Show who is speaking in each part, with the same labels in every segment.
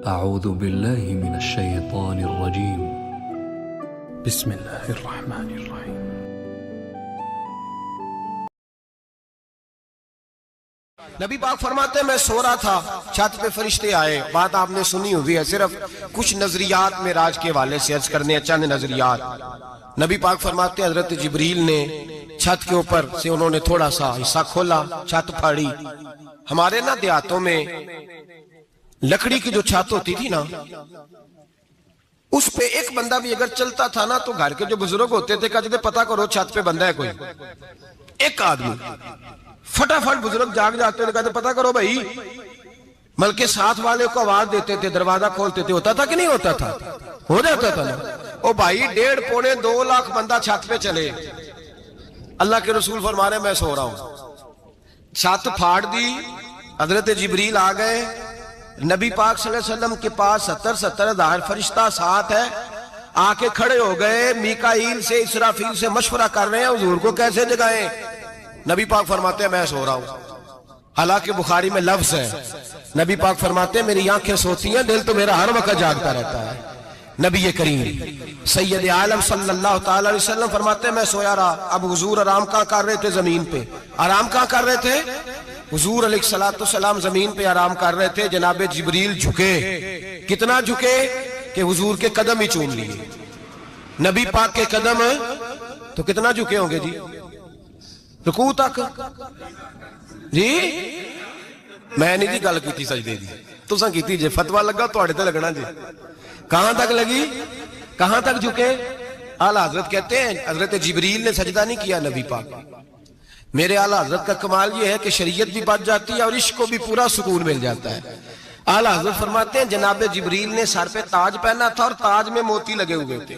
Speaker 1: أعوذ بالله من الشيطان الرجيم بسم الله الرحمن الرحيم
Speaker 2: نبی پاک فرماتے ہیں میں سو رہا تھا، چھت پہ فرشتے آئے. بات آپ نے سنی ہوئی ہے، صرف کچھ نظریات معراج کے حوالے سے عرض کرنے ہیں، چند نظریات. نبی پاک فرماتے ہیں حضرت جبریل نے چھت کے اوپر سے انہوں نے تھوڑا سا حصہ کھولا، چھت پھاڑی. ہمارے نا دیہاتوں میں لکڑی کی جو چھت ہوتی تھی نا، اس پہ ایک بندہ بھی اگر چلتا تھا نا تو گھر کے جو بزرگ ہوتے تھے کہتے تھے پتہ کرو چھت پہ بندہ ہے کوئی. ایک آدمی فٹافٹ بزرگ جاگ جاتے تھے، کہتے پتہ کرو بھائی. بلکہ ساتھ والے کو آواز دیتے تھے، دروازہ کھولتے تھے. ہوتا تھا کہ نہیں ہوتا تھا؟ ہو جاتا تھا نا. او بھائی 1.5-2 لاکھ بندہ چھت پہ چلے، اللہ کے رسول فرما رہے ہیں میں سو رہا ہوں. چھت پھاڑ دی، حضرت جبریل آ گئے. نبی پاک صلی اللہ علیہ وسلم کے پاس 70 ہزار فرشتہ ساتھ ہے، آ کے کھڑے ہو گئے. میکائیل سے اسرافیل سے مشورہ کر رہے ہیں حضور کو کیسے جگائیں. نبی پاک فرماتے ہیں میں سو رہا ہوں. حالانکہ بخاری میں لفظ ہے، نبی پاک فرماتے ہیں میری آنکھیں سوتی ہیں، دل تو میرا ہر وقت جاگتا رہتا ہے. نبی کریم سید عالم صلی اللہ تعالی علیہ وسلم فرماتے ہیں میں سویا رہا. اب حضور آرام کہاں کر رہے تھے؟ زمین پہ. آرام کہاں کر رہے تھے؟ حضور علیہ السلام زمین پہ آرام کر رہے تھے. جناب جبریل جھکے. کتنا جھکے کہ حضور کے قدم ہی چوم لیے. نبی پاک کے قدم تو کتنا جھکے ہوں گے جی؟ رکوع تک. جی میں نہیں جی گل کی سجدے دی، تساں کیتی جی. فتویٰ لگا تواڈے تے لگنا جی. کہاں تک لگی؟ کہاں تک جھکے؟ اعلیٰ حضرت کہتے ہیں حضرت جبریل نے سجدہ نہیں کیا نبی پاک. میرے اعلیٰ حضرت کا کمال یہ ہے کہ شریعت بھی بچ جاتی ہے اور عشق کو بھی پورا سکون مل جاتا ہے. اعلیٰ حضرت فرماتے ہیں جناب جبریل نے سر پہ تاج پہنا تھا اور تاج میں موتی لگے ہوئے تھے.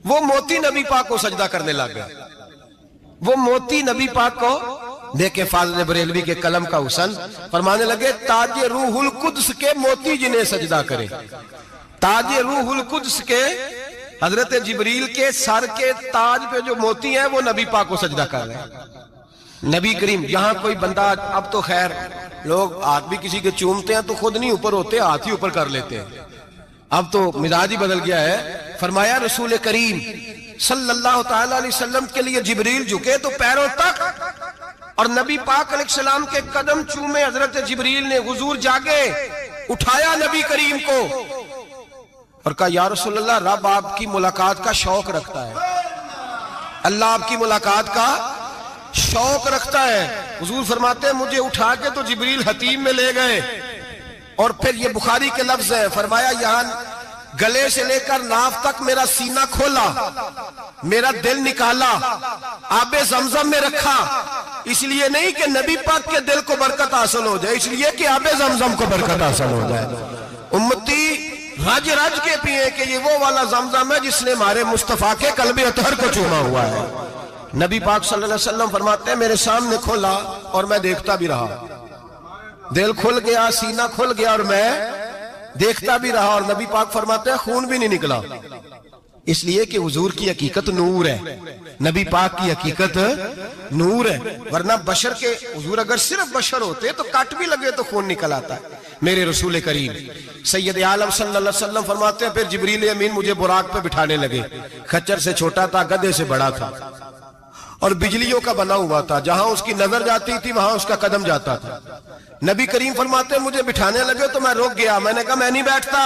Speaker 2: وہ موتی نبی پاک کو سجدہ کرنے لگ گئے. وہ موتی نبی پاک کو دیکھیں. فاضل بریلوی کے قلم کا حسن فرمانے لگے تاج روح القدس کے موتی جنہیں سجدہ کرے. تاج روح القدس کے حضرت جبریل کے سر کے تاج پہ جو موتی ہیں وہ نبی پاک کو سجدہ کر رہے ہیں. نبی کریم یہاں کوئی بندہ، اب تو خیر لوگ ہاتھ بھی کسی کے چومتے ہیں تو خود نہیں اوپر ہوتے، ہاتھ ہی اوپر کر لیتے ہیں. اب تو مزاج ہی بدل گیا ہے. فرمایا رسول کریم صلی اللہ تعالی علیہ وسلم کے لیے جبریل جھکے تو پیروں تک، اور نبی پاک علیہ السلام کے قدم چومے. حضرت جبریل نے حضور جاگے، اٹھایا نبی کریم کو اور کہا یا رسول اللہ رب آپ کی ملاقات کا شوق رکھتا ہے، اللہ آپ کی ملاقات کا شوق رکھتا ہے. حضور فرماتے ہیں مجھے اٹھا کے تو جبریل حتیم میں لے گئے. اور پھر یہ بخاری کے لفظ ہے، فرمایا یہاں گلے سے لے کر ناف تک میرا سینہ کھولا، میرا دل نکالا، آب زمزم میں رکھا. اس لیے نہیں کہ نبی پاک کے دل کو برکت حاصل ہو جائے، اس لیے کہ آب زمزم کو برکت حاصل ہو جائے. امتی رج رج کے پیئے کہ یہ وہ والا زمزم ہے جس نے ہمارے مصطفیٰ کے قلب اطہر کو چوما ہوا ہے. نبی پاک صلی اللہ علیہ وسلم فرماتے ہیں میرے سامنے کھولا اور میں دیکھتا بھی رہا. دل کھل گیا، سینہ کھل گیا اور میں دیکھتا بھی رہا. اور نبی پاک فرماتے ہیں خون بھی نہیں نکلا، اس لیے کہ حضور کی حقیقت نور ہے، نبی پاک کی حقیقت نور ہے. ورنہ بشر کے حضور اگر صرف بشر ہوتے تو کٹ بھی لگے تو خون نکل آتا ہے. میرے رسول کریم سید عالم صلی اللہ علیہ وسلم فرماتے ہیں پھر جبریل امین مجھے براق پہ بٹھانے لگے. خچر سے چھوٹا تھا، گدھے سے بڑا تھا اور بجلیوں کا بنا ہوا تھا. جہاں اس کی نظر جاتی تھی وہاں اس کا قدم جاتا تھا. نبی کریم فرماتے ہیں مجھے بٹھانے لگے تو میں رک گیا. میں نے کہا میں نہیں بیٹھتا.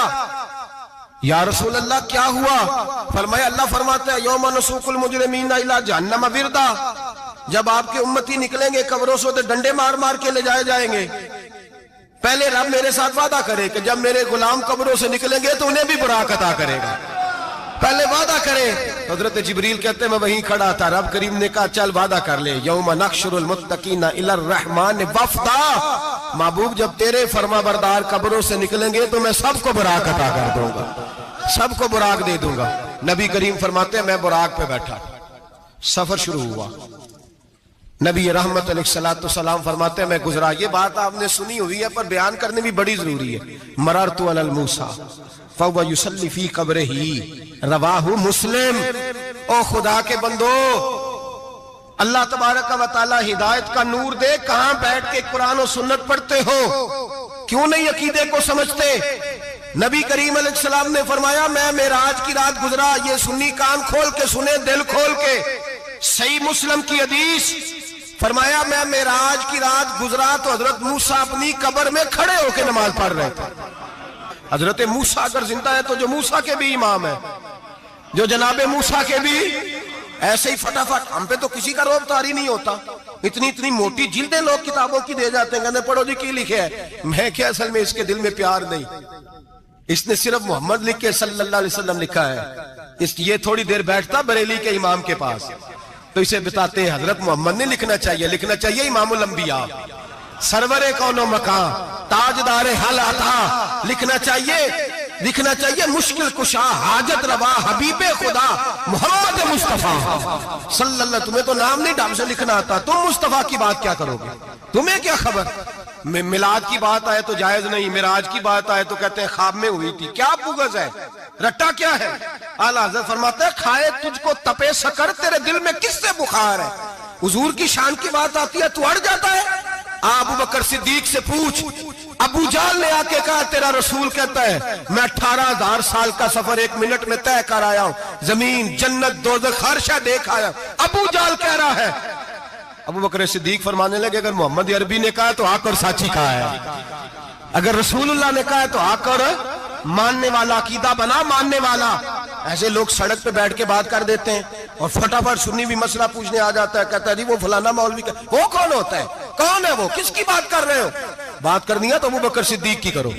Speaker 2: یا رسول اللہ کیا ہوا؟ فرمایا اللہ فرماتا ہے یوم نسوق المجرمین الی جہنم وردا، جب آپ کے امتی نکلیں گے قبروں سے تو ڈنڈے مار مار کے لے جائے جائیں گے. پہلے رب میرے ساتھ وعدہ کرے کہ جب میرے غلام قبروں سے نکلیں گے تو انہیں بھی براق عطا کرے گا. پہلے وعدہ کرے. حضرت جبریل کہتے ہیں میں وہیں کھڑا تھا. رب کریم نے کہا چل وعدہ کر لے یوم نحشر المتقین الی الرحمن وفدا، محبوب جب تیرے فرما بردار قبروں سے نکلیں گے تو میں سب کو براق عطا کر دوں گا، سب کو براق دے دوں گا. نبی کریم فرماتے ہیں میں براق پہ بیٹھا. سفر شروع ہوا. نبی رحمت علیہ السلام فرماتے ہیں میں گزرا. یہ بات آپ نے سنی ہوئی ہے پر بیان کرنے بھی بڑی ضروری ہے. مررت علی الموسیٰ فَهُوَ يُصَلِّ فِي قَبْرِهِ رواہ مسلم. او خدا کے بندو، اللہ تبارک و تعالی ہدایت کا نور دے. کہاں بیٹھ کے قرآن و سنت پڑھتے ہو؟ کیوں نہیں عقیدے کو سمجھتے؟ نبی کریم علیہ السلام نے فرمایا میں معراج کی رات گزرا، یہ سنی کان کھول کے سنے، دل کھول کے، صحیح مسلم کی حدیث، فرمایا میں معراج کی رات گزرا تو حضرت موسیٰ اپنی قبر میں کھڑے ہو کے نماز پڑھ رہے تھے۔ حضرت موسیٰ اگر زندہ ہے تو جو موسیٰ کے بھی امام ہے، جو جناب موسیٰ کے بھی ایسے ہی فٹافٹ، ہم پہ تو کسی کا روب طاری نہیں ہوتا، اتنی موٹی جلدیں لوگ کتابوں کی دے جاتے ہیں، کہتے پڑھو جی کی لکھے ہے، میں کیا اصل میں اس کے دل میں پیار نہیں، اس نے صرف محمد لکھ کے صلی اللہ علیہ وسلم لکھا ہے، یہ تھوڑی دیر بیٹھتا بریلی کے امام کے پاس تو اسے بتاتے ہیں حضرت محمد نے لکھنا چاہیے امام الانبیاء، سرور کون و مکان، تاجدار حل عطا، لکھنا چاہیے مشکل کشا، حاجت روا، حبیب خدا محمد مصطفیٰ صلی اللہ۔ تمہیں تو نام نہیں ڈھنگ سے لکھنا آتا، تم مصطفیٰ کی بات کیا کرو گے؟ تمہیں کیا خبر؟ میلاد کی بات آئے تو جائز نہیں، معراج کی بات آئے تو کہتے ہیں خواب میں ہوئی تھی، کیا بغض ہے، رٹا کیا ہے؟ اعلیٰ حضرت فرماتے ہیں کھائے تجھ کو تپے سکر، تیرے دل میں کس سے بخار ہے؟ حضور کی شان کی بات آتی ہے تو اڑ جاتا ہے۔ ابو بکر صدیق سے پوچھ، ابو جہل نے آ کے کہا تیرا رسول کہتا ہے میں 18,000 سال کا سفر 1 منٹ میں طے کر آیا ہوں، زمین جنت دوزخ ہر شے دیکھ آیا، ابو جہل کہہ رہا ہے۔ ابو بکر صدیق فرمانے لگے اگر محمد عربی نے کہا تو آ کر سچی کہا ہے، اگر رسول اللہ نے کہا تو آ کر ماننے والا، عقیدہ بنا ماننے والا۔ ایسے لوگ سڑک پہ بیٹھ کے بات کر دیتے ہیں اور فٹافٹ سنی بھی مسئلہ پوچھنے آ جاتا ہے، کہتا ہے جی وہ فلانا مولوی کا، وہ کون ہوتا ہے، کون ہے وہ، کس کی بات کر رہے ہو؟ بات کرنی ہے تو ابو بکر صدیق کی کرو،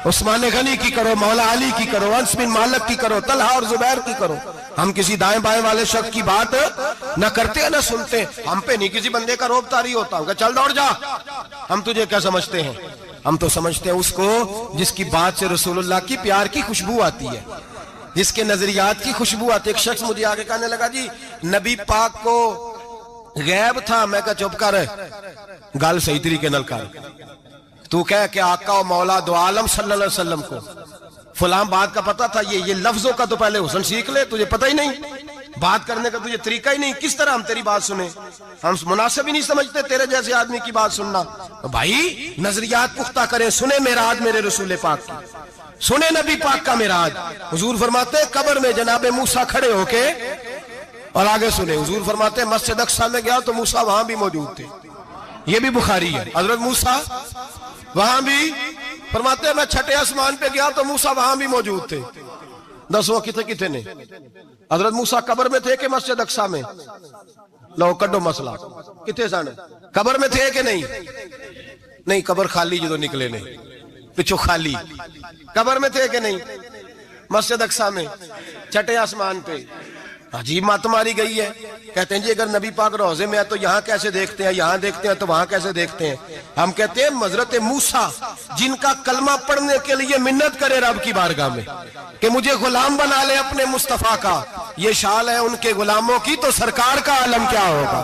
Speaker 2: عثمان غنی کی کرو، مولا علی کی کرو، انس بن مالک کی کرو، طلحہ اور زبیر کی کرو۔ ہم کسی دائیں بائیں والے شخص کی بات نہ کرتے نہ سنتے، ہم پہ نہیں کسی بندے کا روب طاری ہوتا ہوں کہ چل دوڑ جا، ہم تجھے کیا سمجھتے ہیں؟ ہم تو سمجھتے ہیں اس کو جس کی بات سے رسول اللہ کی پیار کی خوشبو آتی ہے، جس کے نظریات کی خوشبو آتی ہے۔ ایک شخص مجھے آگے کہنے لگا جی نبی پاک کو غیب تھا، میں کہا چپ کر، گال صحیح طریقے نل کر، تو کہہ کہ آقا و مولا دو عالم صلی اللہ علیہ وسلم کو فلاں بات کا پتہ تھا، یہ لفظوں کا تو پہلے حسن سیکھ لے، تجھے پتہ ہی نہیں، بات کرنے کا تجھے طریقہ ہی نہیں، کس طرح ہم تیری بات سنیں؟ ہم مناسب ہی نہیں سمجھتے تیرے جیسے آدمی کی بات سننا۔ بھائی نظریات پختہ کریں، سنیں معراج میرے رسول پاک کی، سنیں نبی پاک کا معراج۔ حضور فرماتے ہیں قبر میں جناب موسیٰ کھڑے ہو کے، اور آگے سنیں حضور فرماتے ہیں مسجد اقصی میں گیا تو موسیٰ وہاں بھی موجود تھے، یہ بھی بخاری ہے، حضرت موسیٰ وہاں بھی، فرماتے ہیں میں چھٹے آسمان پہ گیا تو موسیٰ وہاں بھی موجود تھے۔ دسو کتنے نے؟ حضرت موسیٰ قبر میں تھے کہ مسجد اقصی میں؟ لو کڈو مسئلہ، کتنے سن قبر میں تھے کہ نہیں؟ قبر خالی جدو نکلے نے پچھو خالی، قبر میں تھے کہ نہیں؟ مسجد اقصی میں چھٹے آسمان پہ۔ عجیب مات ماری گئی ہے، کہتے ہیں جی اگر نبی پاک روضے میں ہے تو یہاں کیسے دیکھتے ہیں، یہاں دیکھتے ہیں تو وہاں کیسے دیکھتے ہیں؟ ہم کہتے ہیں حضرت موسیٰ جن کا کلمہ پڑھنے کے لیے منت کرے رب کی بارگاہ میں کہ مجھے غلام بنا لے اپنے مصطفیٰ کا، یہ شال ہے ان کے غلاموں کی، تو سرکار کا عالم کیا ہوگا؟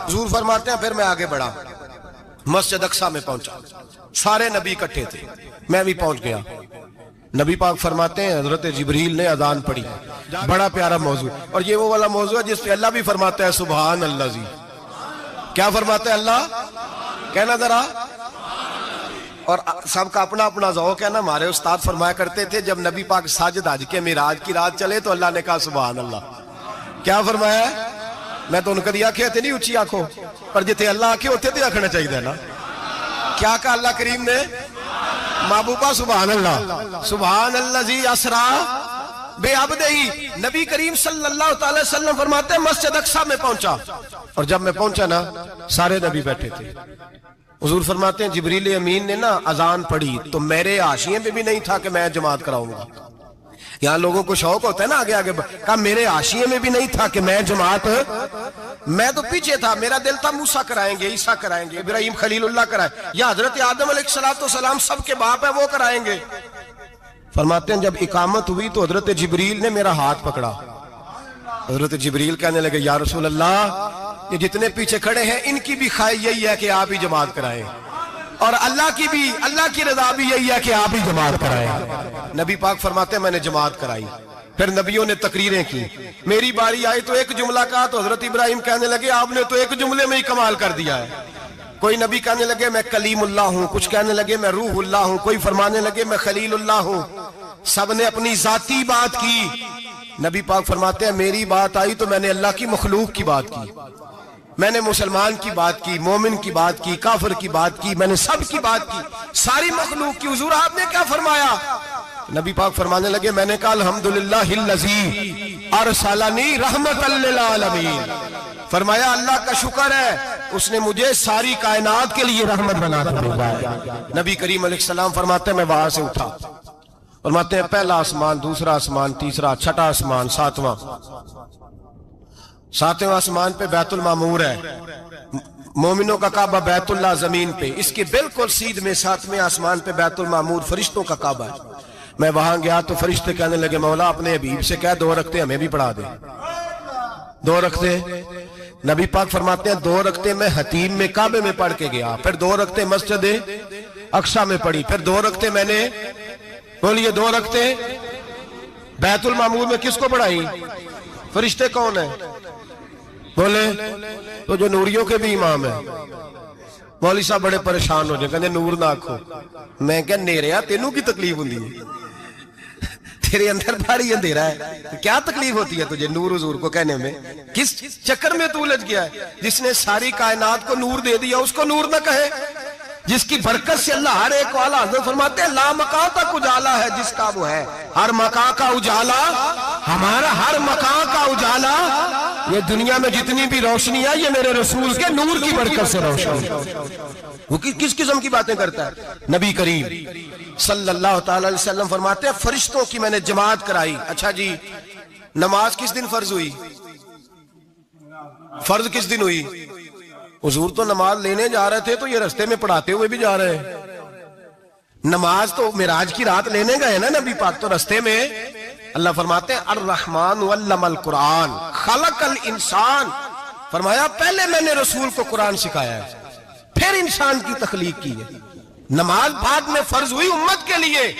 Speaker 2: حضور فرماتے ہیں پھر میں آگے بڑھا، مسجد اقصی میں پہنچا، سارے نبی اکٹھے تھے، میں بھی پہنچ گیا۔ نبی پاک فرماتے ہیں حضرت جبریل نے اذان پڑھی، بڑا پیارا موضوع، اور یہ وہ والا موضوع ہے جس پہ اللہ بھی فرماتا ہے سبحان اللہ جی، کیا فرماتا ہے اللہ؟ کہنا ذرا، اور سب کا اپنا اپنا ذوق ہے نا۔ ہمارے استاد فرمایا کرتے تھے جب نبی پاک ساجد حج کے معراج کی رات چلے تو اللہ نے کہا سبحان اللہ، کیا فرمایا ہے؟ میں تو ان کا دیا آنکھیں تھے نہیں اچھی آنکھوں پر جتنے اللہ آنکھیں ہوتے تھے آنکھنا چاہیے نا، کیا کہا اللہ کریم نے؟ محبوبہ سبحان اللہ، سبحان الذی اسرا بے عبدہی۔ نبی کریم صلی اللہ تعالی وسلم فرماتے ہیں مسجد اقصی میں پہنچا، اور جب میں پہنچا نا سارے نبی بیٹھے تھے۔ حضور فرماتے ہیں جبریل امین نے نا اذان پڑھی تو میرے حاشیے میں بھی نہیں تھا کہ میں جماعت کراؤں گا، یہاں لوگوں کو شوق ہوتا ہے نا آگے آگے، کہا میرے حاشیے میں بھی نہیں تھا کہ میں جماعت، میں تو پیچھے تھا، میرا دل تھا موسیٰ کرائیں گے، عیسیٰ کرائیں گے، ابراہیم خلیل اللہ کرائیں، یا حضرت آدم علیہ السلام سب کے باپ ہے وہ کرائیں گے۔ فرماتے ہیں جب اقامت ہوئی تو حضرت جبریل نے میرا ہاتھ پکڑا، حضرت جبریل کہنے لگے یا رسول اللہ یہ جتنے پیچھے کھڑے ہیں ان کی بھی خواہش یہی ہے کہ آپ ہی جماعت کرائیں، اور اللہ کی رضا بھی یہی ہے کہ آپ ہی جماعت کرائیں۔ نبی پاک فرماتے ہیں میں نے جماعت کرائی، پھر نبیوں نے تقریریں کی، میری باری آئی تو ایک جملہ کہا تو حضرت ابراہیم کہنے لگے آپ نے تو ایک جملے میں ہی کمال کر دیا ہے۔ کوئی نبی کہنے لگے میں کلیم اللہ ہوں، کچھ کہنے لگے میں روح اللہ ہوں، کوئی فرمانے لگے میں خلیل اللہ ہوں، سب نے اپنی ذاتی بات کی. نبی پاک فرماتے ہیں میری بات آئی تو میں نے اللہ کی مخلوق کی بات کی, میں نے مسلمان کی بات کی, مومن کی بات کی, کافر کی بات کی, میں نے سب کی بات کی, ساری مخلوق کی. حضور آپ نے کیا فرمایا؟ نبی پاک فرمانے لگے میں نے کہا الحمدللہ الذی ارسلنی رحمۃ للعالمین. فرمایا اللہ کا شکر ہے اس نے مجھے ساری کائنات کے لیے رحمت بنا کر بھیجا ہے. نبی کریم علیہ السلام فرماتے ہیں میں وہاں سے اٹھا, فرماتے ہیں پہلا آسمان, دوسرا آسمان, تیسرا, چھٹا آسمان, ساتواں آسمان پہ بیت المعمور ہے, مومنوں کا کعبہ بیت اللہ زمین پہ, اس کے بالکل سیدھ میں ساتویں آسمان پہ بیت المعمور فرشتوں کا کعبہ ہے. میں وہاں گیا تو فرشتے کہنے لگے مولا اپنے حبیب سے کہہ 2 رکعتیں ہمیں بھی پڑھا دے. 2 رکعتیں نبی پاک فرماتے ہیں 2 رکعتیں میں حتیم میں کعبے میں پڑھ کے گیا, پھر 2 رکعتیں مسجد اقصی میں پڑھی, پھر 2 رکعتیں میں نے بولیے 2 رکعتیں بیت المعمور میں کس کو پڑھائی؟ فرشتے کون ہیں بولے؟ تو جو نوریوں کے بھی امام ہیں. مولوی صاحب بڑے پریشان ہو جائے, کہنے نور نہ آکھو. میں کہ نیریا تینوں کی تکلیف ہوندی ہے, تیرے اندر بھاری اندھیرا ہے, کیا تکلیف ہوتی ہے تجھے نور حضور کو کہنے میں؟ کس چکر میں تو الجھ گیا ہے؟ جس نے ساری کائنات کو نور دے دیا اس کو نور نہ کہے, جس کی برکت سے اللہ ہر ایک والا. حضرت فرماتے ہیں لا مکان تک اجالا ہے جس کا وہ ہے, ہر مکان کا اجالا ہمارا, ہر مکان کا اجالا. یہ دنیا میں جتنی بھی روشنی ہے یہ میرے رسول کے نور کی برکت سے روشنی. وہ کس قسم کی باتیں کرتا ہے؟ نبی کریم صلی اللہ تعالی علیہ وسلم فرماتے ہیں فرشتوں کی میں نے جماعت کرائی. اچھا جی نماز کس دن فرض ہوئی؟ فرض کس دن ہوئی؟ حضور تو نماز لینے جا رہے تھے تو یہ رستے میں پڑھاتے ہوئے بھی جا رہے ہیں. نماز تو معراج کی رات لینے گئے نا نبی پاک, تو رستے میں اللہ فرماتے ہیں الرحمن علم القرآن خلق الانسان. فرمایا پہلے میں نے رسول کو قرآن سکھایا ہے پھر انسان کی تخلیق کی ہے. نماز بعد میں فرض ہوئی امت کے لیے.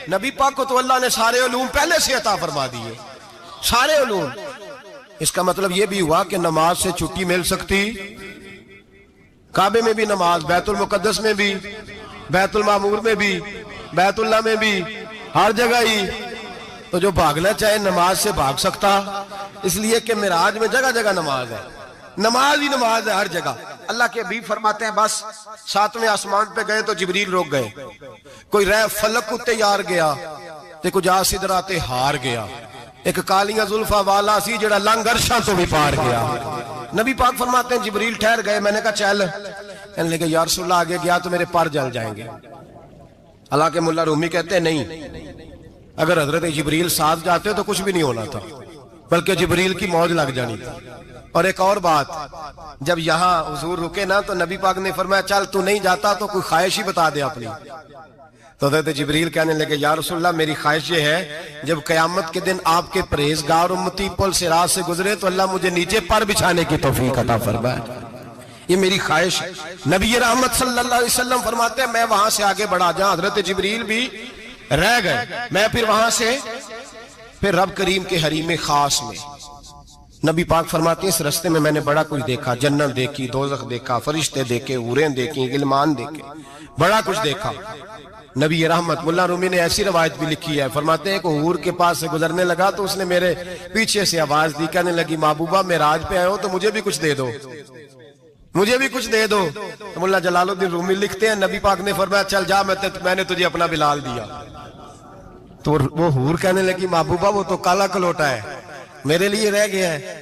Speaker 2: نبی پاک کو تو اللہ نے سارے علوم پہلے سے عطا فرما دیے, سارے علوم. اس کا مطلب یہ بھی ہوا کہ نماز سے چھٹی مل سکتی, کعبے میں بھی نماز, بیت المقدس میں بھی, بیت المعمور میں بھی, بیت اللہ میں بھی, ہر جگہ ہی. تو جو بھاگنا چاہے نماز سے بھاگ سکتا, اس لیے کہ معراج میں جگہ جگہ نماز ہے, نماز ہی نماز ہے ہر جگہ. اللہ کے حبیب فرماتے ہیں بس 7ویں آسمان پہ گئے تو جبریل روک گئے, کوئی رہ فلک کو تیار گیا تے کچھ آ سدراتے ہار گیا, ایک کالیاں زلفا والا سی جڑا لنگ عرشاں تو بھی پار گیا. نبی پاک فرماتے ہیں جبریل ٹھہر گئے, میں نے کہا چل, کہنے لگے یا رسول اللہ آگے گیا تو میرے پر جل جائیں گے. حالانکہ ملا رومی کہتے ہیں نہیں, اگر حضرت جبریل ساتھ جاتے تو کچھ بھی نہیں ہونا تھا, بلکہ جبریل کی موج لگ جانی تھی. اور ایک اور بات, جب یہاں حضور رکے نا تو نبی پاک نے فرمایا چل تو نہیں جاتا تو کوئی خواہش ہی بتا دے اپنی. تو حضرت جبریل کہنے لگے یا رسول اللہ میری خواہش یہ ہے جب قیامت کے دن آپ کے پرہیزگار امتی پل صراط سے گزرے تو اللہ مجھے نیچے پر بچھانے کی توفیق عطا فرمائے, یہ میری خواہش. نبی رحمت صلی اللہ علیہ وسلم فرماتے ہیں میں وہاں سے آگے بڑھا جاؤں, حضرت جبریل بھی رہ گئے, میں پھر وہاں سے پھر رب کریم کے حریم خاص میں. نبی پاک فرماتے ہیں اس رستے میں نے بڑا کچھ دیکھا, جنت دیکھی, دوزخ دیکھا, فرشتے دیکھے, حوریں دیکھی, غلمان دیکھے, بڑا کچھ دیکھا. نبی رحمت ملا رومی نے ایسی روایت بھی لکھی ہے, فرماتے ہیں کہ حور کے پاس سے گزرنے لگا تو اس نے میرے پیچھے سے آواز دی, کہنے لگی محبوبہ معراج پہ آئے ہو تو مجھے بھی کچھ دے دو, مجھے بھی کچھ دے دو. تو ملا جلال الدین رومی لکھتے ہیں نبی پاک نے فرمایا چل جا میں نے تجھے اپنا بلال دیا. تو وہ حور کہنے لگی محبوبہ وہ تو کالا کلوٹا ہے, میرے لیے رہ گیا ہے.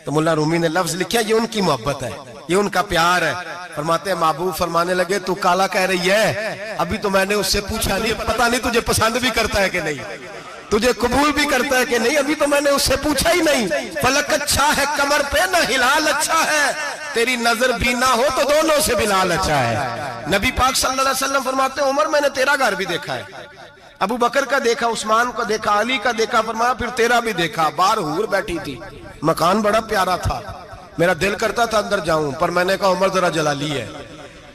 Speaker 2: تو ملا رومی نے لفظ لکھا یہ ان کی محبت ہے, یہ ان کا پیار ہے. فرماتے ہیں محبوب فرمانے لگے تو کالا کہہ رہی ہے, ابھی تو میں نے اس سے پوچھا نہیں, پتہ نہیں تجھے پسند بھی کرتا ہے کہ نہیں, تجھے قبول بھی کرتا ہے کہ نہیں, ابھی تو میں نے اس سے پوچھا ہی نہیں. فلک اچھا ہے کمر پہ نہ ہلال اچھا ہے, تیری نظر بھی نہ ہو تو دونوں سے بلال اچھا ہے. نبی پاک صلی اللہ علیہ وسلم فرماتے ہیں عمر میں نے تیرا گھر بھی دیکھا ہے, ابو بکر کا دیکھا, عثمان کا دیکھا, علی کا دیکھا, فرمایا پھر تیرا بھی دیکھا. باہر حور بیٹھی تھی, مکان بڑا پیارا تھا, میرا دل کرتا تھا اندر جاؤں, پر میں نے کہا عمر ذرا جلالی ہے,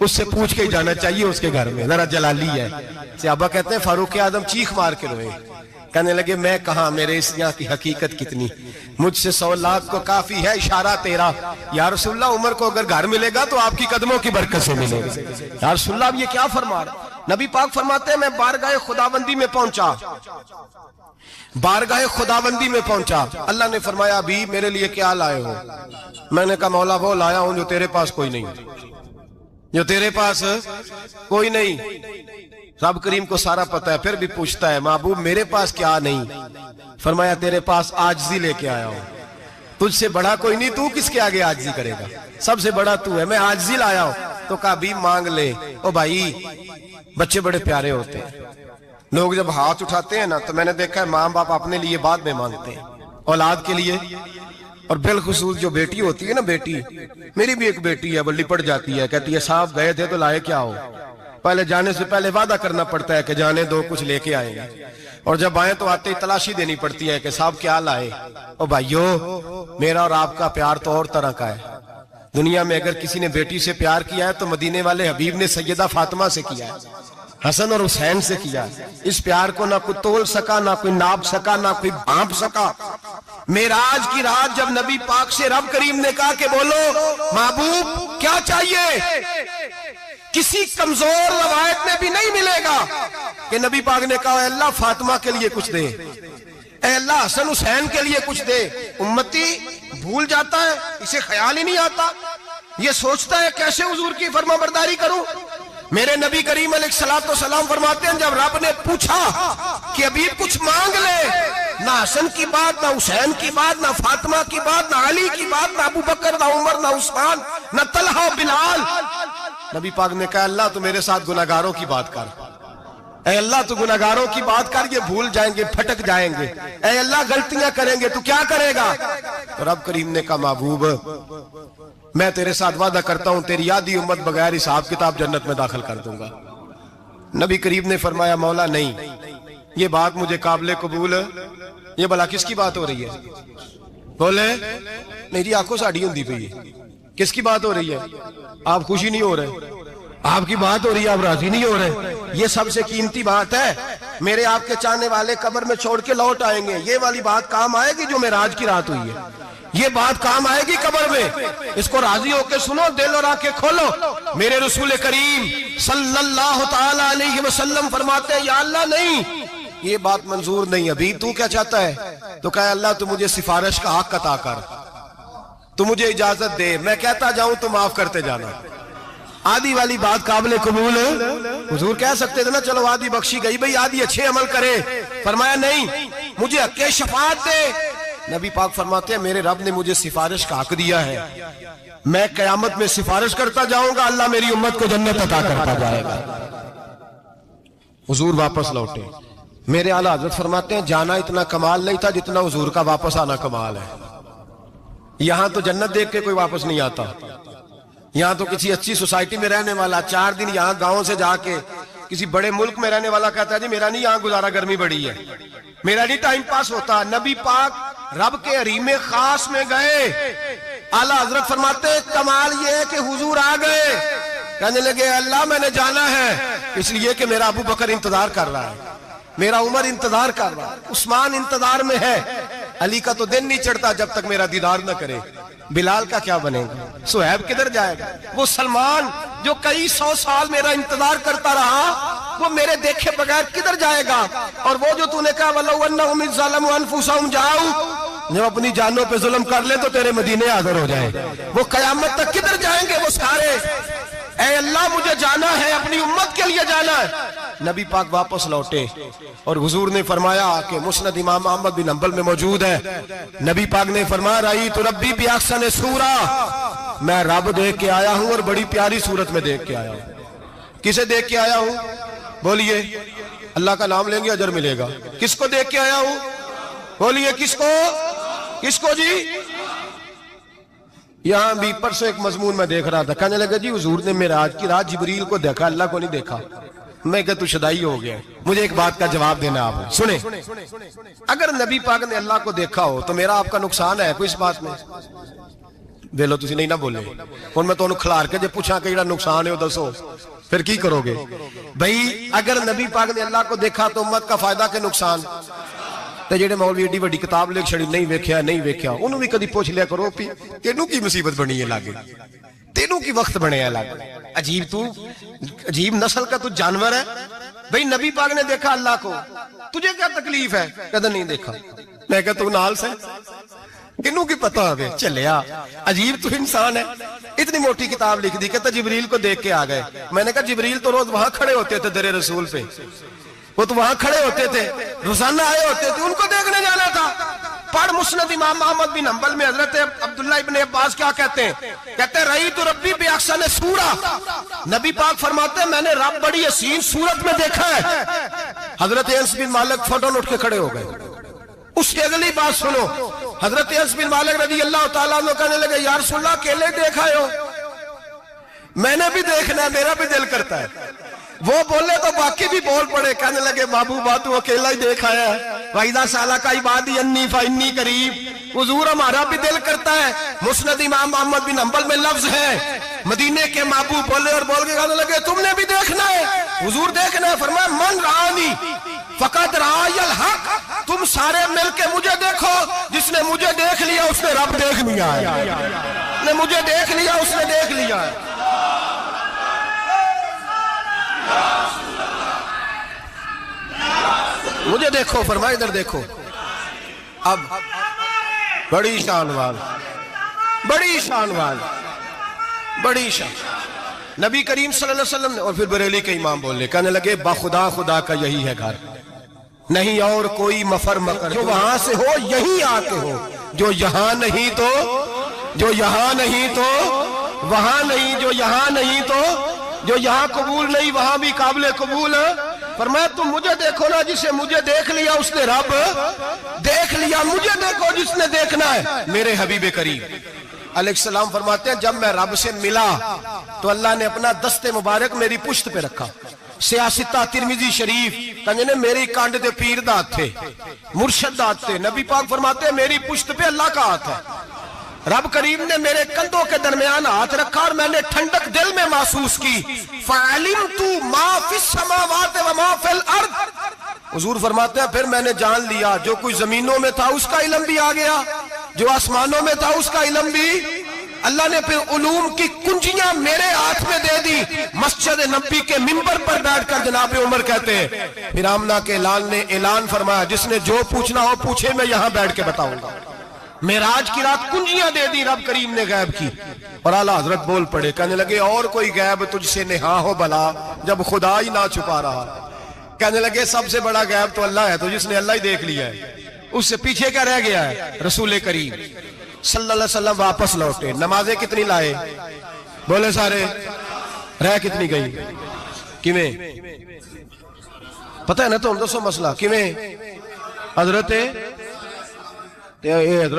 Speaker 2: اس سے پوچھ کے ہی جانا چاہیے اس کے گھر میں, ذرا جلالی ہے. صحابہ کہتے ہیں فاروق اعظم چیخ مار کے روئے, کہنے لگے میں کہاں, میرے اس یہاں کی حقیقت کتنی, مجھ سے 100 لاکھ کو کافی ہے اشارہ تیرا. یا رسول اللہ عمر کو اگر گھر ملے گا تو آپ کی قدموں کی برکت سے ملے گا. یا رسول اللہ اب یہ کیا فرما رہا, نبی پاک فرماتے ہیں میں بارگاہ خداوندی میں پہنچا، بارگاہ خداوندی میں پہنچا، اللہ نے فرمایا ابھی میرے لیے کیا لائے ہو؟ میں نے کہا مولا وہ لایا ہوں جو تیرے پاس کوئی نہیں، جو تیرے پاس کوئی نہیں۔ رب کریم کو سارا پتا ہے، پھر بھی پوچھتا ہے محبوب میرے پاس کیا نہیں؟ فرمایا تیرے پاس عاجزی لے کے آیا ہوں، تجھ سے بڑا کوئی نہیں، تو کس کے آگے عاجزی کرے گا؟ سب سے بڑا تو ہے، میں عاجزی لایا ہوں۔ تو کہا بھی مانگ لے۔ او بھائی بچے بڑے پیارے ہوتے ہیں، لوگ جب ہاتھ اٹھاتے ہیں نا تو میں نے دیکھا ہے ماں باپ اپنے لیے بعد میں مانگتے ہیں، اولاد کے لیے، اور بالخصوص جو بیٹی ہوتی ہے نا، بیٹی میری بھی ایک بیٹی ہے، وہ لپٹ جاتی ہے، کہتی ہے صاحب گئے تھے تو لائے کیا ہو؟ پہلے جانے سے پہلے وعدہ کرنا پڑتا ہے کہ جانے دو کچھ لے کے آئیں گے، اور جب آئیں تو آتے ہی تلاشی دینی پڑتی ہے کہ صاحب کیا لائے؟ او بھائیو میرا اور آپ کا پیار تو اور طرح کا ہے۔ دنیا میں اگر کسی نے بیٹی سے پیار کیا ہے تو مدینے والے حبیب نے سیدہ فاطمہ سے کیا ہے، حسن اور حسین سے کیا۔ اس پیار کو نہ کوئی تول سکا، نہ کوئی ناپ سکا، نہ کوئی بھانپ سکا۔ معراج کی رات جب نبی پاک سے رب کریم نے کہا کہ بولو محبوب کیا چاہیے، کسی کمزور روایت میں بھی نہیں ملے گا کہ نبی پاک نے کہا اے اللہ فاطمہ کے لیے کچھ دے، اے اللہ حسن حسین کے لیے کچھ دے۔ امتی بھول جاتا ہے، اسے خیال ہی نہیں آتا، یہ سوچتا ہے کیسے حضور کی فرما برداری کروں۔ میرے نبی کریم علیہ الصلوۃ والسلام فرماتے ہیں جب رب نے پوچھا کہ ابھی کچھ مانگ لے، نہ حسن کی بات، نہ حسین کی بات، نہ فاطمہ کی بات، نہ علی کی بات، نہ ابو بکر، نہ عمر، نہ عثمان، نہ طلحہ بلال، نبی پاک نے کہا اللہ تو میرے ساتھ گناہگاروں کی بات کر، اے اللہ تو گناہگاروں کی بات کر، یہ بھول جائیں گے، پھٹک جائیں گے، اے اللہ غلطیاں کریں گے تو کیا کرے گا؟ تو رب کریم نے کہا محبوب میں تیرے ساتھ وعدہ کرتا ہوں تیری آدھی امت بغیر حساب کتاب جنت میں داخل کر دوں گا۔ نبی کریم نے فرمایا مولا نہیں، یہ بات مجھے قابل قبول ہے، یہ بھلا کس کی بات ہو رہی ہے؟ بولے میری آنکھوں سے اڑی ہوندی پئی ہے، کس کی بات ہو رہی ہے؟ آپ خوشی نہیں ہو رہے، آپ کی بات ہو رہی ہے، آپ راضی نہیں ہو رہے، یہ سب سے قیمتی بات ہے۔ میرے آپ کے چاہنے والے قبر میں چھوڑ کے لوٹ آئیں گے، یہ والی بات کام آئے گی جو معراج کی رات ہوئی ہے، یہ بات کام آئے گی قبر میں، اس کو راضی ہو کے سنو، دل اور آنکھیں کھولو۔ میرے رسول کریم صلی اللہ تعالی علیہ وسلم فرماتے ہیں یا اللہ نہیں، یہ بات منظور نہیں، ابھی تو کیا چاہتا ہے؟ تو کہا اللہ تو مجھے سفارش کا حق عطا کر، تو مجھے اجازت دے، میں کہتا جاؤں تو معاف کرتے جانا۔ آدھی والی بات قابل قبول ہے؟ حضور کہہ سکتے تھے نا چلو آدھی بخشی گئی بھئی آدھی اچھے عمل کرے، فرمایا نہیں مجھے حق شفاعت دے۔ نبی پاک فرماتے ہیں میرے رب نے مجھے سفارش کا حق دیا ہے، میں قیامت میں سفارش کرتا جاؤں گا، اللہ میری امت کو جنت عطا کرتا جائے گا۔ حضور واپس لوٹے، میرے اعلیٰ حضرت فرماتے ہیں جانا اتنا کمال نہیں تھا جتنا حضور کا واپس آنا کمال ہے۔ یہاں تو جنت دیکھ کے کوئی واپس نہیں آتا، یہاں تو کسی اچھی سوسائٹی میں رہنے والا 4 دن یہاں گاؤں سے جا کے کسی بڑے ملک میں رہنے والا کہتا ہے جی میرا نہیں یہاں گزارا، گرمی بڑی ہے، میرا نہیں ٹائم پاس ہوتا۔ نبی پاک رب کے حریم خاص میں گئے، اعلیٰ حضرت فرماتے ہیں کمال یہ ہے کہ حضور آ گئے، کہنے لگے اللہ میں نے جانا ہے اس لیے کہ میرا ابو بکر انتظار کر رہا ہے، میرا عمر انتظار کر رہا ہے، عثمان انتظار میں ہے، علی کا تو دن نہیں چڑھتا جب تک میرا دیدار نہ کرے، بلال کا کیا بنے گا، صہیب کدھر جائے گا، وہ سلمان جو کئی 100 سال میرا انتظار کرتا رہا وہ میرے دیکھے بغیر کدھر جائے گا، اور وہ جو تو نے کہا وَلَوْ أَنَّهُمْ إِذْ ظَلَمُوا أَنفُسَهُمْ جَاءُوا، جب اپنی جانوں پہ ظلم کر لیں تو تیرے مدینے حاضر ہو جائیں، وہ قیامت تک کدھر جائیں گے وہ سارے، اے اللہ مجھے جانا ہے، اپنی امت کے لیے جانا ہے۔ نبی پاک واپس لوٹے اور حضور نے فرمایا کہ مسند امام احمد بن حنبل میں موجود ہے، نبی پاک نے فرمایا رأیت ربی بأحسن صورہ، میں رب دیکھ کے آیا ہوں اور بڑی پیاری صورت میں دیکھ کے آیا ہوں۔ کسے دیکھ کے آیا ہوں؟ بولیے، اللہ کا نام لیں گے اجر ملے گا۔ کس کو دیکھ کے آیا ہوں؟ بولیے کس کو؟ کس کو جی؟ یہاں بھی پرسوں ایک مضمون میں دیکھ رہا تھا، کہنے لگا جی حضور نے معراج کی رات جبریل کو دیکھا، اللہ کو نہیں دیکھا۔ میں کہا تو شدائی ہو گیا، مجھے ایک بات کا جواب دینا آپ سنیں، اگر نبی پاک نے اللہ کو دیکھا ہو تو میرا آپ کا نقصان ہے کوئی اس بات میں؟ ویلو تسی نہیں نہ بولے، اور میں تو انہوں کھلار کے جب پوچھا کہ یہ نقصان ہے وہ دسو، پھر کی کرو گے؟ بھئی اگر نبی پاک نے اللہ کو دیکھا تو امت کا فائدہ کہ نقصان؟ تے جڑے مولوی ایڈی بڑی کتاب لکھ چھڑی نہیں ویکھیا نہیں ویکھیا، انہوں بھی کدی پوچھ لیا کرو تینوں کی مصیبت بنی ہے لاگے، تینوں کی وقت بنے ہے لاگے۔ عجیب نسل کا تو جانور ہے بھئی. نبی پاک نے دیکھا اللہ کو, تجھے کیا تکلیف ہے؟ کہتا نہیں دیکھا. میں کہتا تو نال سے کنوں کی پتہ ہوئے چلیا, عجیب تو انسان ہے. اتنی موٹی کتاب لکھ دی, کہتا جبریل کو دیکھ کے آ گئے. میں نے کہا جبریل تو روز وہاں کھڑے ہوتے تھے در رسول پہ, وہ تو وہاں کھڑے ہوتے تھے, روزانہ آئے ہوتے تھے, ان کو دیکھنے جانا تھا. پڑھ مسند امام احمد بن حنبل میں حضرت عبداللہ ابن عباس کیا کہتے ہیں؟ کہتے ہیں رأیت ربی بأحسن سورہ. نبی پاک فرماتے ہیں میں نے رب بڑی حسین صورت میں دیکھا ہے. حضرت انس بن مالک فوراً اٹھ کے کھڑے ہو گئے. اس کی اگلی بات سنو, حضرت انس بن مالک رضی اللہ تعالیٰ عنہ کہنے لگے یا رسول اللہ اکیلے دیکھا ہو؟ میں نے بھی دیکھنا ہے, میرا بھی دل کرتا ہے. وہ بولے تو باقی بھی بول پڑے, کہنے لگے محبوبہ تو اکیلا ہی دیکھا ہے. وَإِذَا سَأَلَكَ عِبَادِي عَنِّي فَإِنِّي قَرِيبٌ. حضور ہمارا بھی دل کرتا ہے. مسند امام احمد بن حنبل میں لفظ ہے, مدینے کے محبوب بولے اور بول کے کہنے لگے تم نے بھی دیکھنا ہے؟ حضور دیکھنا ہے. فرمایا من رآنی فقد رآی الحق. تم سارے مل کے مجھے دیکھو, جس نے مجھے دیکھ لیا اس نے رب دیکھ لیا ہے. نے مجھے دیکھ لیا اس نے دیکھ لیا ہے. مجھے دیکھو, فرمایا ادھر دیکھو. اب بڑی شان وال, بڑی شان وال, بڑی شان. نبی کریم صلی اللہ علیہ وسلم نے, اور پھر بریلی کے امام بولے, کہنے لگے بخدا خدا کا یہی ہے گھر, نہیں اور کوئی مفر مکر. جو وہاں سے ہو یہی آتے ہو, جو یہاں نہیں تو, جو یہاں نہیں تو وہاں نہیں, جو یہاں نہیں تو, جو یہاں قبول نہیں وہاں بھی قابل قبول. فرمایا تم مجھے دیکھو نا, جسے مجھے دیکھ لیا اس نے رب دیکھ لیا. مجھے دیکھو جس نے دیکھنا ہے میرے حبیب کریم علیہ السلام. فرماتے ہیں جب میں رب سے ملا تو اللہ نے اپنا دست مبارک میری پشت پہ رکھا. سیاستہ ترمذی شریف کہنے نے میری کانڈ دے پیر دا ہاتھ تھے, مرشد دا ہاتھ تھے. نبی پاک فرماتے ہیں میری پشت پہ اللہ کا ہاتھ ہے. رب کریم نے میرے کندھوں کے درمیان ہاتھ رکھا اور میں نے ٹھنڈک دل میں محسوس کی. فَعَلِمْتُ مَا فِي السَّمَاوَاتِ وَمَا فِي الْأَرْضِ. حضور فرماتے ہیں پھر میں نے جان لیا جو کوئی زمینوں میں تھا اس کا علم بھی آ گیا, جو آسمانوں میں تھا اس کا علم بھی. اللہ نے پھر علوم کی کنجیاں میرے ہاتھ میں دے دی. مسجد نبی کے منبر پر بیٹھ کر جناب عمر کہتے ہیں پھر آمنہ کے لال نے اعلان فرمایا جس نے جو پوچھنا ہو پوچھے, میں یہاں بیٹھ کے بتاؤں گا. معراج کی رات کنجیاں دے دی رب کریم نے غیب کی. اور اعلیٰ حضرت بول پڑے, کہنے لگے اور کوئی غیب تجھ سے نہا ہو بلا جب خدا ہی نہ چھپا رہا. کہنے لگے سب سے بڑا غیب تو اللہ ہے, تو جس نے اللہ ہی دیکھ لیا ہے اس سے پیچھے کیا رہ گیا ہے. رسول کریم صلی اللہ علیہ وسلم واپس لوٹے. نمازیں کتنی لائے بولے سارے, رہ کتنی گئی؟ کیویں پتہ ہے نا تو ہم دسو مسئلہ کیویں. حضرت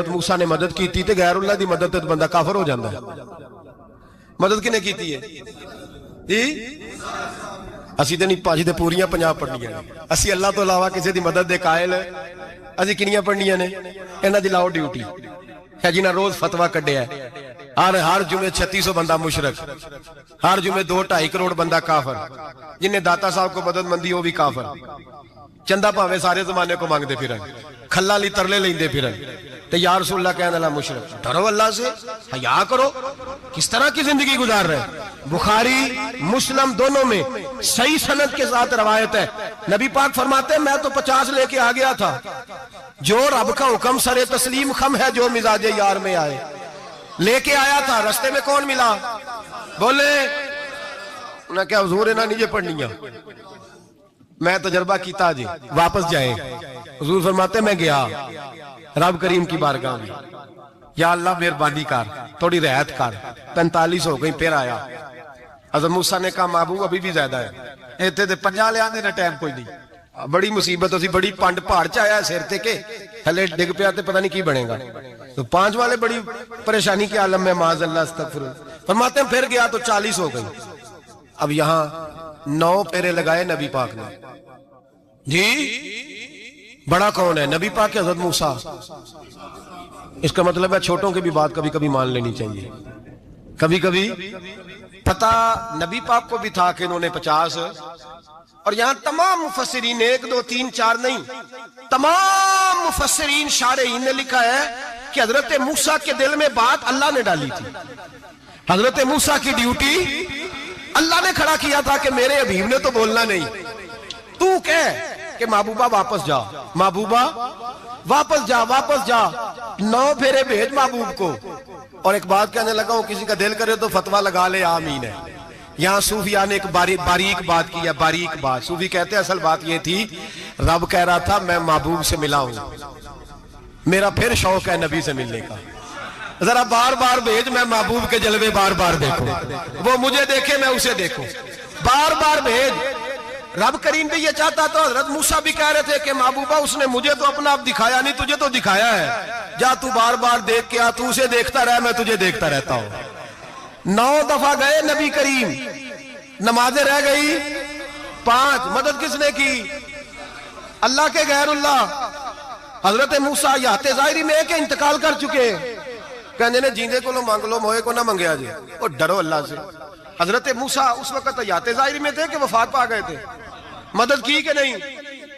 Speaker 2: موسیٰ نے مدد کی تھی, غیر اللہ دی مدد تے بندہ کافر ہو جاندہ ہے. مدد کنے کی تھی ہے اسی تے نہیں پاجی تے پوریاں 50 پڑھنیاں نے. اسی اللہ تو علاوہ کسی دی مدد دے قائل اسی کنیاں پڑھنیاں نے. انہاں دی لاؤ ڈیوٹی ہے جنہاں روز فتویٰ کڈیا ہے. ہر جمعے 3600 بندہ مشرک, ہر جمعے 2-2.5 کروڑ بندہ کافر, جنہیں داتا صاحب کو مدد مندی وہ بھی کافر. چندہ پاوے سارے زمانے کو مانگتے پھریں, کھلا لی ترلے لیندے پھریں. تو یا رسول اللہ کہنے اللہ مشرک, ڈرو اللہ سے, حیا کرو. کس طرح کی زندگی گزار رہے. بخاری مسلم دونوں میں صحیح سند کے ساتھ روایت ہے. نبی پاک فرماتے ہیں میں تو 50 لے کے آ گیا تھا. جو رب کا حکم سر تسلیم خم ہے جو مزاج یار میں آئے, لے کے آیا تھا. رستے میں کون ملا بولے, انہیں کیا حضور انہاں نیجے پڑھنیاں, میں تجربہ کیتا جی واپس جائیں. حضور فرماتے ہیں میں گیا رب کریم کی بارگاہ میں, یا اللہ مہربانی کر تھوڑی رعایت کر. 45 ہو گئی پھر آیا. حضرت موسیٰ نے کہا محبوب ابھی بھی زیادہ ہے, ایتے دے 50 لے آنے نہ ٹائم کوئی نہیں. بڑی مصیبت اسی, بڑی پانڈ پہاڑ چایا ہے سیر تے کے تھلے ڈگ پیا تے پتہ نہیں کی بنے گا. تو 5 والے بڑی پریشانی کے عالم میں معاذ اللہ استغفر. فرماتے ہیں پھر گیا تو 40 ہو گئی. اب یہاں 9 پھیرے لگائے نبی پاک نے. جی بڑا کون ہے؟ نبی پاک حضرت موسیٰ. اس کا مطلب ہے چھوٹوں کی بھی بات کبھی کبھی مان لینی چاہیے. کبھی کبھی پتہ نبی پاک کو بھی تھا کہ انہوں نے 50, اور یہاں تمام مفسرین 1 2 3 4 نہیں, تمام مفسرین شارحین نے لکھا ہے کہ حضرت موسیٰ کے دل میں بات اللہ نے ڈالی تھی. حضرت موسیٰ کی ڈیوٹی اللہ نے کھڑا کیا تھا کہ میرے حبیب نے تو بولنا نہیں، تو کہہ کہ محبوبہ واپس جا، محبوبہ واپس جا، واپس جا، 9 پھیرے بھیج محبوب کو۔ اور ایک بات کہنے لگا ہوں، کسی کا دل کرے تو فتویٰ لگا لے، آمین ہے۔ یہاں صوفیاء نے ایک باریک بات کی ہے، باریک بات۔ صوفی کہتے ہیں اصل بات یہ تھی، رب کہہ رہا تھا میں محبوب سے ملا ہوں، میرا پھر شوق ہے نبی سے ملنے کا، ذرا بار بار بھیج، میں محبوب کے جلوے بار بار دیکھوں، وہ مجھے دیکھے میں اسے دیکھوں، بار بار بھیج۔ رب کریم بھی یہ چاہتا تو حضرت موسیٰ بھی کہہ رہے تھے کہ محبوبہ اس نے مجھے تو اپنا آپ دکھایا نہیں، تجھے تو دکھایا ہے، جا تو بار بار دیکھ کے آ، تو اسے دیکھتا رہ، میں تجھے دیکھتا رہتا ہوں۔ 9 دفعہ گئے نبی کریم، نمازیں رہ گئی 5، مدد کس نے کی؟ اللہ کے غیر اللہ۔ حضرت موسیٰ یات ظاہری میں کہ انتقال کر چکے، کہنے نے جیندے کو لو مانگ لو، موئے کو نہ منگیا جی، اور ڈرو اللہ سے۔ حضرت موسیٰ اس وقت یات ظاہری میں تھے کہ وفات پا گئے تھے، مدد کی کہ نہیں؟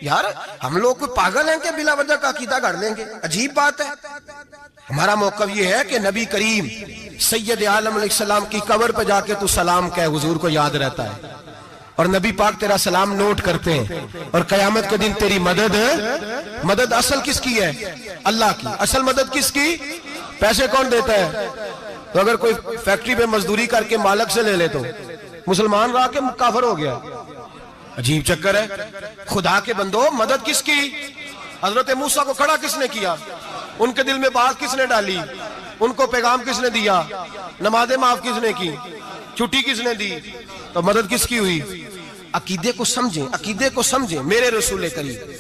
Speaker 2: یار ہم لوگ کوئی پاگل ہیں کہ بلا وجہ کا عقیدہ گھڑ لیں گے؟ عجیب بات ہے۔ ہمارا موقف یہ ہے کہ نبی کریم سید عالم علیہ السلام کی قبر پہ جا کے تو سلام کہے، حضور کو یاد رہتا ہے، اور نبی پاک تیرا سلام نوٹ کرتے ہیں، اور قیامت کے دن تیری مدد اصل کس کی ہے؟ اللہ کی۔ اصل مدد کس کی؟ پیسے کون دیتا ہے؟ تو اگر کوئی فیکٹری پہ مزدوری کر کے مالک سے لے لے تو مسلمان رہا کے کافر ہو گیا، عجیب چکر ہے۔ خدا کے بندو، مدد کس کی؟ حضرت موسیٰ کو کھڑا کس نے کیا؟ ان کے دل میں بات کس نے ڈالی؟ ان کو پیغام کس نے دیا؟ نمازیں معاف کس نے کی؟ چھٹی کس نے دی؟ تو مدد کس کی ہوئی؟ عقیدے کو سمجھیں، عقیدے کو سمجھیں۔ میرے رسول کریم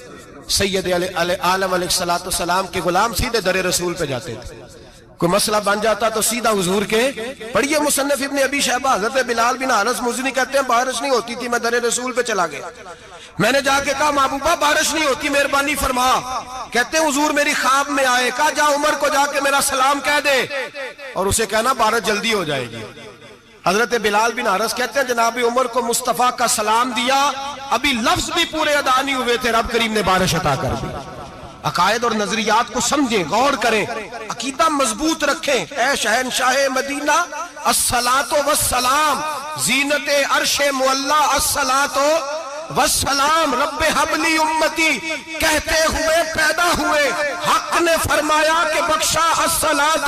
Speaker 2: سید عالم علیہ السلام کے غلام سیدھے در رسول پہ جاتے تھے، کوئی مسئلہ بن جاتا تو سیدھا حضور کے پڑھیے مصنف ابن ابی شیبہ، حضرت بلال بن حارث مزنی کہتے ہیں بارش نہیں ہوتی تھی، میں در رسول پہ چلا گیا، میں نے جا کے کہا محبوبہ بارش نہیں ہوتی، مہربانی فرما۔ کہتے ہیں حضور میری خواب میں آئے، کہا جا عمر کو جا کے میرا سلام کہہ دے، اور اسے کہنا بارش جلدی ہو جائے گی۔ حضرت بلال بن حارث کہتے ہیں جناب عمر کو مصطفیٰ کا سلام دیا، ابھی لفظ بھی پورے ادا نہیں ہوئے تھے، رب کریم نے بارش عطا کر دی۔ عقائد اور نظریات کو سمجھیں، غور کریں، عقیدہ مضبوط رکھیں۔ اے شہنشاہ مدینہ الصلاۃ والسلام، زینت عرش معلی الصلاۃ والسلام، رب حبلی امتی کہتے ہوئے پیدا ہوئے، حق نے فرمایا کہ بخشا الصلاۃ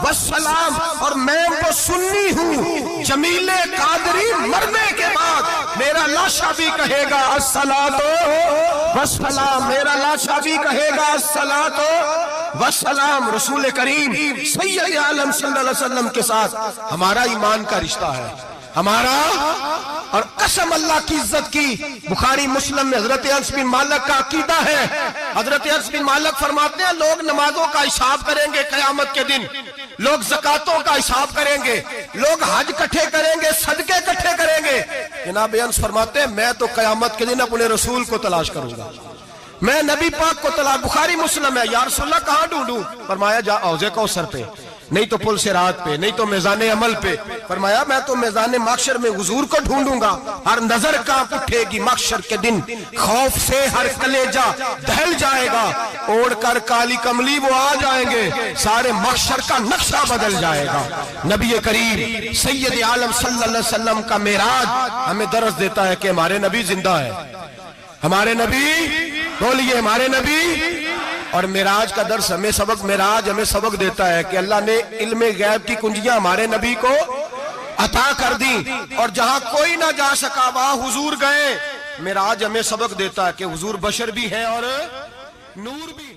Speaker 2: والسلام، اور میں وہ سنی ہوں جمیل قادری مرنے کے بعد میرا لاشا بھی کہے گا الصلاۃ والسلام، میرا لاشا بھی کہے گا الصلاۃ والسلام۔ رسول کریم سید عالم صلی اللہ علیہ وسلم کے ساتھ ہمارا ایمان کا رشتہ ہے، ہمارا، اور قسم اللہ کی عزت کی، بخاری مسلم میں حضرت انس بن مالک کا عقیدہ ہے، حضرت انس بن مالک فرماتے ہیں لوگ نمازوں کا حساب کریں گے قیامت کے دن، لوگ زکاتوں کا حساب کریں گے، لوگ حج اکٹھے کریں گے، صدقے اکٹھے کریں گے۔ جناب انس فرماتے ہیں میں تو قیامت کے دن اپنے رسول کو تلاش کروں گا، میں نبی پاک کو تلاش، بخاری مسلم ہے، یا رسول اللہ کہاں ڈھونڈوں؟ فرمایا جا حوض کوثر پہ، نہیں تو پل صراط پہ، نہیں تو میزان عمل پہ۔ فرمایا میں تو میزان محشر میں حضور کو ڈھونڈوں گا، ہر نظر کانپ اٹھے گی محشر کے دن، خوف سے ہر کلیجہ دہل جائے گا، اوڑھ کر کالی کملی وہ آ جائیں گے، سارے محشر کا نقشہ بدل جائے گا۔ نبی کریم سید عالم صلی اللہ علیہ وسلم کا معراج ہمیں درس دیتا ہے کہ ہمارے نبی زندہ ہے، ہمارے نبی، بولیے ہمارے نبی۔ اور معراج کا درس ہمیں سبق، معراج ہمیں سبق دیتا ہے کہ اللہ نے علم غیب کی کنجیاں ہمارے نبی کو عطا کر دی، اور جہاں کوئی نہ جا سکا وہاں حضور گئے۔ معراج ہمیں سبق دیتا ہے کہ حضور بشر بھی ہے اور نور بھی۔